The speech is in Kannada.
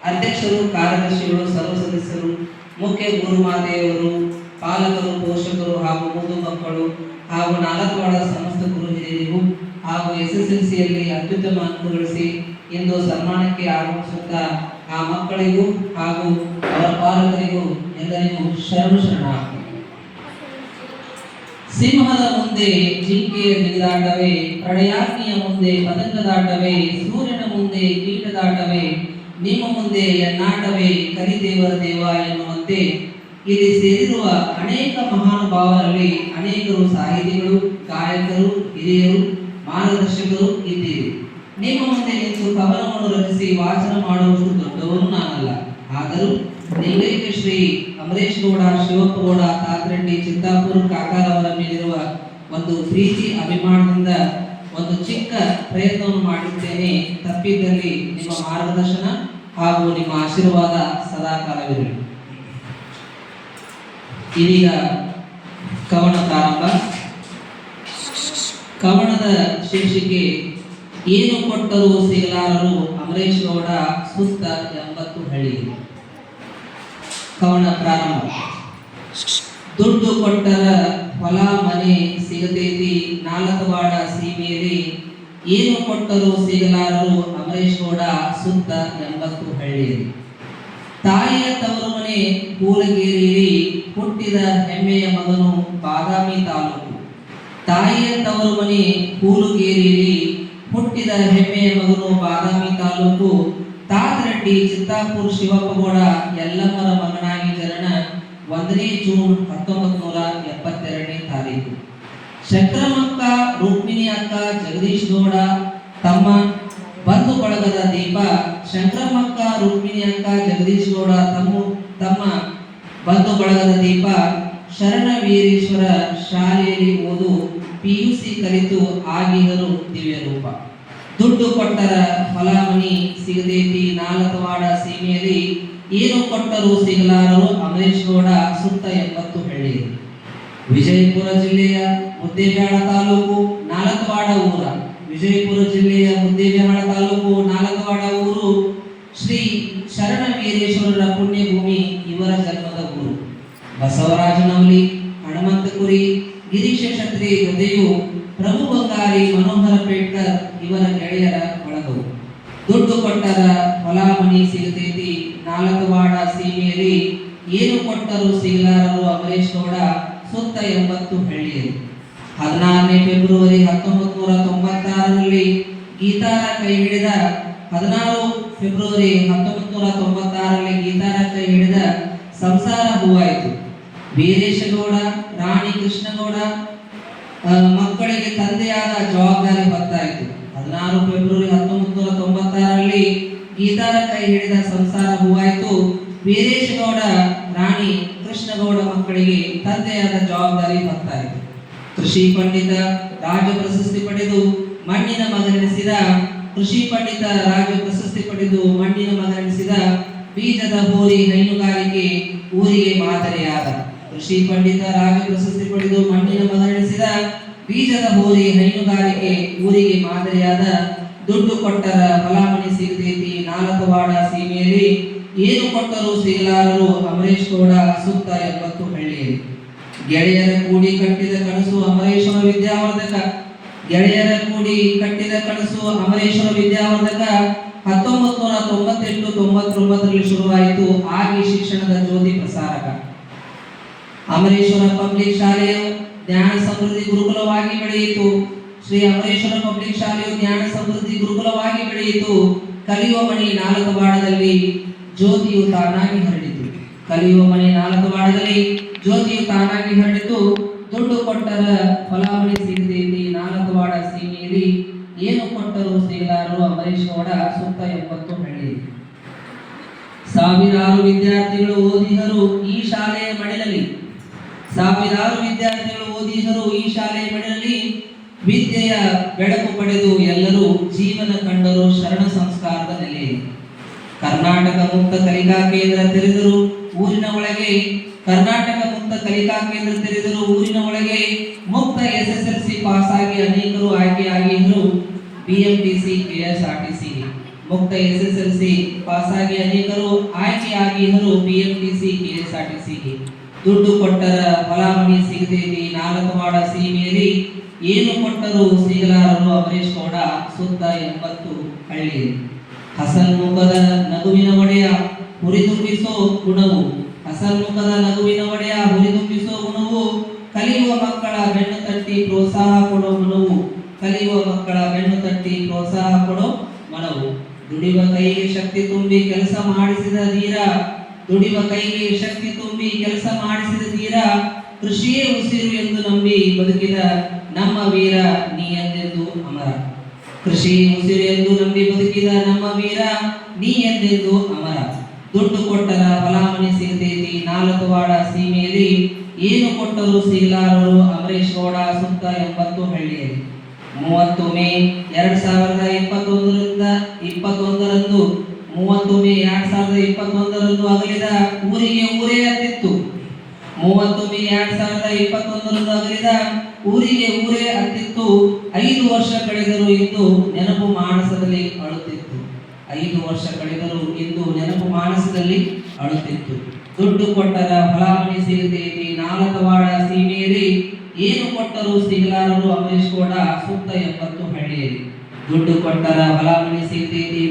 ಅಧ್ಯಕ್ಷರು, ಕಾರ್ಯದರ್ಶಿಗಳು, ಸರ್ವ ಸದಸ್ಯರು, ಮುಖ್ಯ ಗುರುಮಾತೆಯವರು, ಪಾಲಕರು, ಪೋಷಕರು ಹಾಗೂ ಮೂದು ಮಕ್ಕಳು ಹಾಗೂ 4 ವಾರ್ಡದ ಸಮಸ್ತ ಗುರು ಹಿರಿಯರಿಗೂ ಹಾಗೂ SSLCಯಲ್ಲಿ ಅತ್ಯುತ್ತಮ ಅಂಕ ಗಳಿಸಿ ಇಂದು ಸನ್ಮಾನಕ್ಕೆ ಆಗಮಿಸುತ್ತ ಆ ಮಕ್ಕಳಿಗೂ ಹಾಗೂ ಅವರ ಪಾಲಕರಿಗೂ ಎಲ್ಲರಿಗೂ ಶರಣಾರ್ಥಿ. ಸಿಂಹದ ಮುಂದೆ ಜಿಂಕೆಯ ಜಿಗಿದಾಟವೇ, ಪ್ರಳಯಾಗ್ನಿಯ ಮುಂದೆ ಪತಂಗದಾಟವೇ, ಸೂರ್ಯನ ಮುಂದೆ ಕೀಟದಾಟವೇ, ನಿಮ್ಮ ಮುಂದೆ ಎನ್ನಾಟವೇ ಕರಿದೇವರ ದೇವ ಎನ್ನುವಂತೆ ಇಲ್ಲಿ ಸೇರಿರುವ ಅನೇಕ ಮಹಾನುಭಾವರಲ್ಲಿ ಅನೇಕರು ಸಾಹಿತಿಗಳು, ಗಾಯಕರು, ಹಿರಿಯರು, ಮಾರ್ಗದರ್ಶಕರು ಇದ್ದೀರಿ. ನಿಮ್ಮ ಮುಂದೆ ನಿಂತು ಕವನವನ್ನು ರಚಿಸಿ ವಾಚನ ಮಾಡುವಷ್ಟು ದೊಡ್ಡವನು ನಾನಲ್ಲ. ಆದರೂ ಲಿಂಗೈಕ್ಯ ಶ್ರೀ ಅಮರೇಶ್ ಗೌಡ, ಶಿವಪ್ಪ ಗೌಡ, ತಾತರೆಡ್ಡಿ, ಚಿತ್ತಾಪುರ ಕಾಕಾರವರ ಮೇಲಿರುವ ಒಂದು ಪ್ರೀತಿ ಅಭಿಮಾನದಿಂದ ಒಂದು ಚಿಕ್ಕ ಪ್ರಯತ್ನವನ್ನು ಮಾಡಿದ್ದೇನೆ. ತಪ್ಪಿದ್ದಲ್ಲಿ ನಿಮ್ಮ ಮಾರ್ಗದರ್ಶನ ಹಾಗೂ ನಿಮ್ಮ ಆಶೀರ್ವಾದ ಸದಾ ಕಾಲವಿರಲಿ. ಇದೀಗ ಕವನ ಪ್ರಾರಂಭ. ಕವನದ ಶೀರ್ಷಿಕೆ ಏನು ಕೊಟ್ಟರೂ ಸಿಗಲಾರರು ಅಮರೇಶ್ ಗೌಡ ಸುತ್ತ 80 ಹಳ್ಳಿ. ಕವನ ಪ್ರಾರಂಭ. ದುಡ್ಡು ಕೊಟ್ಟರ ಹೊಲ ಮನೆ ಸಿಗತೈತಿ 4 ವಾರ್ಡ ಸೀಮೆಯಲ್ಲಿ, ಏನು ಕೊಟ್ಟರೂ ಸಿಗಲಾರರು ಅಮರೇಶ್ ಗೌಡ ಸುತ್ತ 80 ಹಳ್ಳಿಯಲ್ಲಿ. ತಾಯಿಯ ತವರು ಮನೆ ಕೂಲಗೇರಿಯಲ್ಲಿ, ಹುಟ್ಟಿದ ಹೆಮ್ಮೆಯ ಮಗನು ಬಾದಾಮಿ ತಾಲೂಕು. ತಾಯಿಯ ತವರು ಮನೆ ಕೂಲಗೇರಿಯಲ್ಲಿ, ಹುಟ್ಟಿದ ಹೆಮ್ಮೆಯ ಮಗನು ಬಾದಾಮಿ ತಾಲೂಕು. ತಾತರೆಡ್ಡಿ ಚಿತ್ತಾಪುರ ಶಿವಪ್ಪ ಗೌಡ ಯಲ್ಲಮ್ಮರ ಮಗನಾಗಿ ಜನನ 1ನೇ ಜೂನ್ 1972ನೇ ತಾರೀಕು. ಶಂಕರಮ್ಮಕ್ಕ, ರುಕ್ಮಿಣಿ ಅಕ್ಕ, ಜಗದೀಶ್ ಗೌಡ ತಮ್ಮ ಬಂಧು ಬಳಗದ ದೀಪ. ಶಂಕರಮ್ಮಕ್ಕ, ರುಕ್ಮಿಣಿ ಅಕ್ಕ, ಜಗದೀಶ್ ಗೌಡ ತಮ್ಮ ಬಂಧು ಬಳಗದ ದೀಪ. ಶರಣ ವೀರೇಶ್ವರ ಶಾಲೆಯಲ್ಲಿ ಓದು PUC ಕಲಿತು ಆಗಿಗರು ದಿವ್ಯ ರೂಪ. ದುಡ್ಡು ಕೊಟ್ಟರ ಹೊಲ ಮನಿ ಸಿಗತೈತಿ 4 ವಾರ್ಡ ಸೀಮೆಯಲ್ಲಿ, ಏನು ಕೊಟ್ಟರೂ ಸಿಗಲಾರರು ಅಮರೇಶ್ ಗೌಡ ಸುತ್ತ 80 ಹಳ್ಳಿ. ವಿಜಯಪುರ ಜಿಲ್ಲೆಯ ಮುದ್ದೇಬಿಹಾಳ ತಾಲೂಕು 4 ವಾರ್ಡ ಊರ. ವಿಜಯಪುರ ಜಿಲ್ಲೆಯ ಮುದ್ದೇಬಿಹಾಳ ತಾಲೂಕು 4 ವಾರ್ಡ ಊರು. ಶ್ರೀ ಶರಣ ವೀರೇಶ್ವರರ ಪುಣ್ಯಭೂಮಿ ಇವರ ಜನ್ಮದ ಊರು. ಬಸವರಾಜನವಲಿ, ಹನುಮಂತಕುರಿ, ಗಿರೀಶ ಕ್ಷತ್ರಿ ಜೊತೆಯು ಪ್ರಭು ಬಂಗಾರಿ, ಮನೋಹರ ಪೇಟ್ಕರ್ ಇವರ ಗೆಳೆಯರ ಬಳಗವು. ದುಡ್ಡು ಕೊಟ್ಟರ ಹೊಲ ಮನಿ ಸಿಗತೈತಿ 4 ವಾರ್ಡ ಸೀಮೆಯಲ್ಲಿ, ಏನು ಕೊಟ್ಟರೂ ಸಿಗಲಾರರು ಅಮರೇಶ್ ಗೌಡ ಸುತ್ತ 80 ಹಳ್ಳಿಯಲ್ಲಿ. 16ನೇ ಫೆಬ್ರವರಿ 1996ರಲ್ಲಿ ಗೀತಾರ ಕೈ ಹಿಡಿದ 16 ಫೆಬ್ರವರಿ 1996ರಲ್ಲಿ ಗೀತಾರ ಕೈ ಹಿಡಿದ ಸಂಸಾರ ಹೂವಾಯಿತು. ವೀರೇಶಗೌಡ, ರಾಣಿ ಕೃಷ್ಣಗೌಡ ಮಕ್ಕಳಿಗೆ ತಂದೆಯಾದ ಜವಾಬ್ದಾರಿ ಹೊತ್ತಾಯಿತು. 16 ಫೆಬ್ರವರಿ 1996ರಲ್ಲಿ ಗೀತಾರ ಕೈ ಹಿಡಿದ ಸಂಸಾರ ಹೂವಾಯಿತು. ವೀರೇಶಗೌಡ, ರಾಣಿ ಕೃಷ್ಣಗೌಡ ಮಕ್ಕಳಿಗೆ ತಂದೆಯಾದ ಜವಾಬ್ದಾರಿ ಹೊತ್ತಾಯಿತು. ಕೃಷಿ ಪಂಡಿತ ರಾಜ್ಯ ಪ್ರಶಸ್ತಿ ಪಡೆದು ಮಣ್ಣಿನ ಮಗನೆನಿಸಿದ ಬೀಜದ ಹೋರಿ ಹೈನುಗಾರಿಕೆ ಊರಿಗೆ ಮಾದರಿಯಾದ. ಕೃಷಿ ಪಂಡಿತ ರಾಜ್ಯ ಪ್ರಶಸ್ತಿ ಪಡೆದು ಮಣ್ಣಿನ ಮಗನೆನಿಸಿದ ಬೀಜದ ಹೋರಿ ಹೈನುಗಾರಿಕೆ ಊರಿಗೆ ಮಾದರಿಯಾದ. ದುಡ್ಡು ಕೊಟ್ಟರ ಹೊಲ ಮನೆ ಸಿಗತೈತಿ 4 ವಾರ್ಡ ಸೀಮೆಯಲ್ಲಿ, ಏನು ಕೊಟ್ಟರೂ ಸಿಗಲಾರರು ಅಮರೇಶ್ ಗೌಡ ಸುತ್ತ 80 ಹಳ್ಳಿಯಲ್ಲಿ. ಗೆಳೆಯರ ಕೂಡಿ ಕಟ್ಟಿದ ಕನಸು ಅಮರೇಶ್ವರ ವಿದ್ಯಾವರ್ಧಕ. ಗೆಳೆಯರ ಕೂಡಿ ಕಟ್ಟಿದ ಕನಸು ಅಮರೇಶ್ವರ ವಿದ್ಯಾವರ್ಧಕ 1998-99ರಲ್ಲಿ ಶುರುವಾಯಿತು. ಆಗಿ ಶಿಕ್ಷಣದ ಜ್ಯೋತಿ ಪ್ರಸಾರಕ. ಅಮರೇಶ್ವರ ಪಬ್ಲಿಕ್ ಶಾಲೆಯು ಜ್ಞಾನ ಸಮೃದ್ಧಿ ಗುರುಕುಲವಾಗಿ ಬೆಳೆಯಿತು. ಶ್ರೀ ಅಮರೇಶ್ವರ ಪಬ್ಲಿಕ್ ಶಾಲೆಯು ಜ್ಞಾನ ಸಮೃದ್ಧಿ ಗುರುಕುಲವಾಗಿ ಬೆಳೆಯಿತು. ಕಲಿಯುವ ಮಣಿ 4 ವಾರ್ಡದಲ್ಲಿ ಜ್ಯೋತಿಯು ತಾನಾಗಿ ಹರಡಿತು. ಕಲಿಯುವ ಮಣಿ 4 ವಾರ್ಡದಲ್ಲಿ ಜ್ಯೋತಿಯು ತಾನಾಗಿ ಹರಡಿತು. ದುಡ್ಡು ಕೊಟ್ಟರ ಹೊಲ ಮಣಿ ಸಿಗತೈತಿ 4 ವಾರ್ಡ ಸೀಮೆಯಲ್ಲಿ, ಏನು ಕೊಟ್ಟರೂ ಸಿಗಲಾರರು ಅಮರೇಶ್ ಗೌಡ ಸುತ್ತ 80 ಹಳ್ಳಿ. ಸಾವಿರಾರು ವಿದ್ಯಾರ್ಥಿಗಳು ಓದಿದರು ಈ ಶಾಲೆಯ ಮಡಿಲಲ್ಲಿ. ಸಾವಿರಾರು ವಿದ್ಯಾರ್ಥಿಗಳು ಓದಿದರು ಈ ಶಾಲೆಯ ಮಡಿಲಲ್ಲಿ. ವಿದ್ಯೆಯ ಬೆಳಕು ಪಡೆದು ಎಲ್ಲರೂ ಜೀವನ ಕಂಡರು ಶರಣ ಸಂಸ್ಕಾರದ ನೆಲೆಯಲ್ಲಿ. ಕರ್ನಾಟಕ ಮುಕ್ತ ಕಲಿಕಾ ಕೇಂದ್ರ ತೆರೆದರು ಊರಿನ ಒಳಗೆ. ಕರ್ನಾಟಕ ಮುಕ್ತ ಕಲಿಕಾ ಕೇಂದ್ರ ತೆರೆದರು ಊರಿನ ಒಳಗೆ. ಮುಕ್ತ SSLC ಪಾಸ್ ಆಗಿ ಅನೇಕರು ಆಯ್ಕೆಯಾಗಿದ್ದರು BMTC KSRTC. ಮುಕ್ತ SSLC ಪಾಸಾಗಿ ಅನೇಕರು ಆಯ್ಕೆಯಾಗಿದ್ದರು BMTC KSRTCಗೆ. ದುಡ್ಡು ಕೊಟ್ಟರ ಫಲಾಮಣಿ ಸಿಗದೇತಿ ನಾಲ್ಕವಾಡ ಸೀಮೆಯಲ್ಲಿ ಏನು ಕೊಟ್ಟರು ಸಿಗಲಾರರು ಅಮರೇಶ್ ಗೌಡ ಸುತ್ತ 80 ಹಳ್ಳಿ. ಹಸನ್ಮುಖದ ನಗುವಿನ ಒಡೆಯ ಹುರಿದುಂಬಿಸೋ ಗುಣವು, ಹಸನ್ಮುಖದ ನಗುವಿನ ಒಡೆಯ ಹುರಿದುಂಬಿಸೋ ಗುಣವು, ಕಲಿಯುವ ಮಕ್ಕಳ ಬೆನ್ನು ತಟ್ಟಿ ಪ್ರೋತ್ಸಾಹ ಕೊಡೋ ಮನವು, ಕಲಿಯುವ ಮಕ್ಕಳ ಬೆನ್ನು ತಟ್ಟಿ ಪ್ರೋತ್ಸಾಹ ಕೊಡೋ ಮನವು. ದುಡಿವ ಕೈಗೆ ಶಕ್ತಿ ತುಂಬಿ ಕೆಲಸ ಮಾಡಿಸಿದ ಧೀರ, ದುಡಿವ ಕೈಗೆ ಶಕ್ತಿ ತುಂಬಿ ಕೆಲಸ ಮಾಡಿಸಿದ ಧೀರ, ಕೃಷಿಯೇ ಉಸಿರು ಎಂದು ನಂಬಿ ಬದುಕಿದ ನಮ್ಮ ವೀರ ನೀ ಎಂದೆಂದು ಅಮರ. ಕೃಷಿ ಉಸಿರು ಎಂದು ನಂಬಿ ಬದುಕಿದ ನಮ್ಮ ವೀರ ನೀ ಎಂದೆಂದು ಅಮರ. ದುಡ್ಡು ಕೊಟ್ಟರ ಫಲಾಮಣಿ ಸಿಗತೈತಿ ನಾಲ್ಕವಾಡ ಸೀಮೆಯಲ್ಲಿ ಏನು ಕೊಟ್ಟರು ಸಿಗಲಾರರು ಅಮರೇಶ್ ಗೌಡ ಸುತ್ತ 80 ಹಳ್ಳಿಯಲ್ಲಿ. 30 ಮೇ 2021ರಂದು 30 ಮೇ 2021ರಂದು ಅಗಲಿದ ಊರಿಗೆ ಊರೇ ಅತ್ತಿತ್ತು. 30 ಮೇ 2021ರಂದು ಅಗಲಿದ ಊರಿಗೆ ಊರೇ ಅತ್ತಿತ್ತು. 5 ವರ್ಷ ಕಳೆದರೂ ಇಂದು ನೆನಪು ಮಾನಸದಲ್ಲಿ ಅಳುತ್ತಿತ್ತು. 5 ವರ್ಷ ಕಳೆದರೂ ಇಂದು ನೆನಪು ಮಾನಸದಲ್ಲಿ ಅಳುತ್ತಿತ್ತು. ದುಡ್ಡು ಕೊಟ್ಟರ ಫಲಾಮಣಿ ಸಿಗತೈತಿ ನಾಲ್ಕವಾಡ ಸೀಮೆಯಲ್ಲಿ ಏನು ಕೊಟ್ಟರು ಸಿಗಲಾರರು ಅಮರೇಶ್ ಗೌಡ ಸುತ್ತ 80 ಹಳ್ಳಿಯಲ್ಲಿ. ದುಡ್ಡು ಕೊಟ್ಟರ ಫಲಾಮಣಿ ಸಿಗತೈತಿ